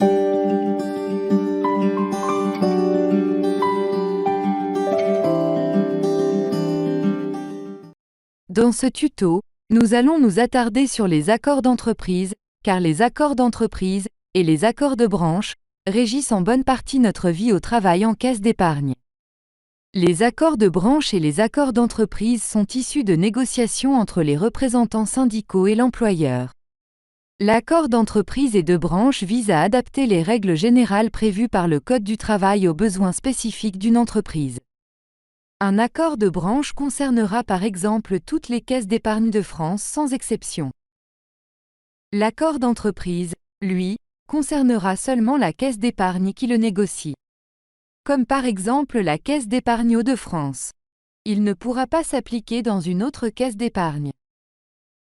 Dans ce tuto, nous allons nous attarder sur les accords d'entreprise, car les accords d'entreprise et les accords de branche régissent en bonne partie notre vie au travail en caisse d'épargne. Les accords de branche et les accords d'entreprise sont issus de négociations entre les représentants syndicaux et l'employeur. L'accord d'entreprise et de branche vise à adapter les règles générales prévues par le Code du travail aux besoins spécifiques d'une entreprise. Un accord de branche concernera par exemple toutes les caisses d'épargne de France sans exception. L'accord d'entreprise, lui, concernera seulement la caisse d'épargne qui le négocie. Comme par exemple la caisse d'épargne de France. Il ne pourra pas s'appliquer dans une autre caisse d'épargne.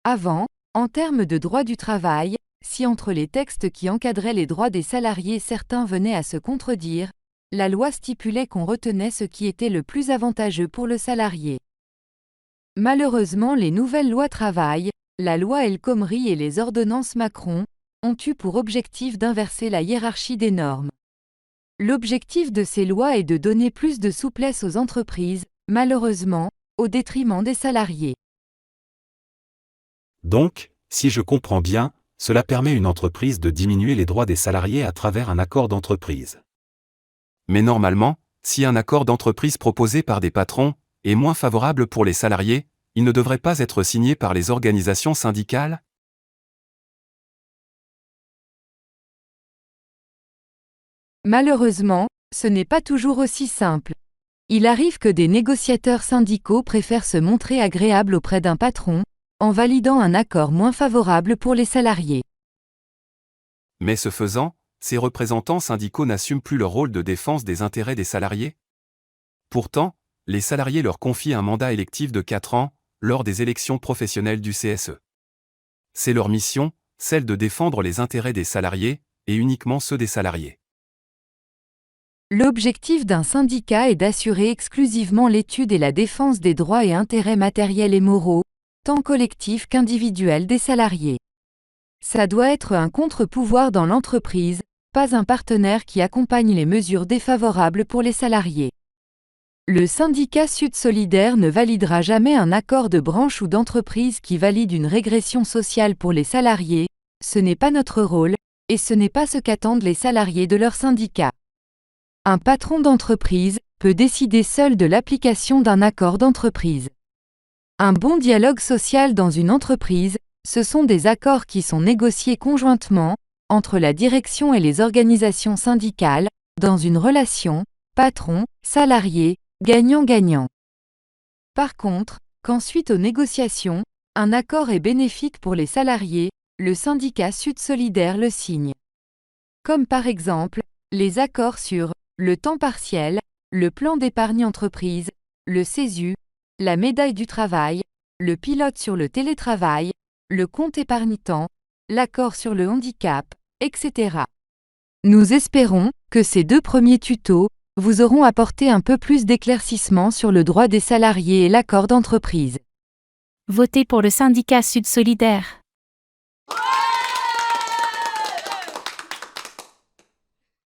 Avant, en termes de droit du travail, si entre les textes qui encadraient les droits des salariés certains venaient à se contredire, la loi stipulait qu'on retenait ce qui était le plus avantageux pour le salarié. Malheureusement, les nouvelles lois travail, la loi El Khomri et les ordonnances Macron, ont eu pour objectif d'inverser la hiérarchie des normes. L'objectif de ces lois est de donner plus de souplesse aux entreprises, malheureusement, au détriment des salariés. Donc, si je comprends bien, cela permet à une entreprise de diminuer les droits des salariés à travers un accord d'entreprise. Mais normalement, si un accord d'entreprise proposé par des patrons est moins favorable pour les salariés, il ne devrait pas être signé par les organisations syndicales ? Malheureusement, ce n'est pas toujours aussi simple. Il arrive que des négociateurs syndicaux préfèrent se montrer agréables auprès d'un patron, en validant un accord moins favorable pour les salariés. Mais ce faisant, ces représentants syndicaux n'assument plus leur rôle de défense des intérêts des salariés. Pourtant, les salariés leur confient un mandat électif de 4 ans, lors des élections professionnelles du CSE. C'est leur mission, celle de défendre les intérêts des salariés, et uniquement ceux des salariés. L'objectif d'un syndicat est d'assurer exclusivement l'étude et la défense des droits et intérêts matériels et moraux, tant collectifs qu'individuels des salariés. Ça doit être un contre-pouvoir dans l'entreprise, pas un partenaire qui accompagne les mesures défavorables pour les salariés. Le syndicat Sud Solidaire ne validera jamais un accord de branche ou d'entreprise qui valide une régression sociale pour les salariés, ce n'est pas notre rôle, et ce n'est pas ce qu'attendent les salariés de leur syndicat. Un patron d'entreprise peut décider seul de l'application d'un accord d'entreprise. Un bon dialogue social dans une entreprise, ce sont des accords qui sont négociés conjointement, entre la direction et les organisations syndicales, dans une relation, patron-salarié, gagnant-gagnant. Par contre, quand suite aux négociations, un accord est bénéfique pour les salariés, le syndicat Sud Solidaire le signe. Comme par exemple, les accords sur le temps partiel, le plan d'épargne entreprise, le CESU, la médaille du travail, le pilote sur le télétravail, le compte épargne-temps, l'accord sur le handicap, etc. Nous espérons que ces 2 premiers tutos vous auront apporté un peu plus d'éclaircissement sur le droit des salariés et l'accord d'entreprise. Votez pour le syndicat Sud Solidaire.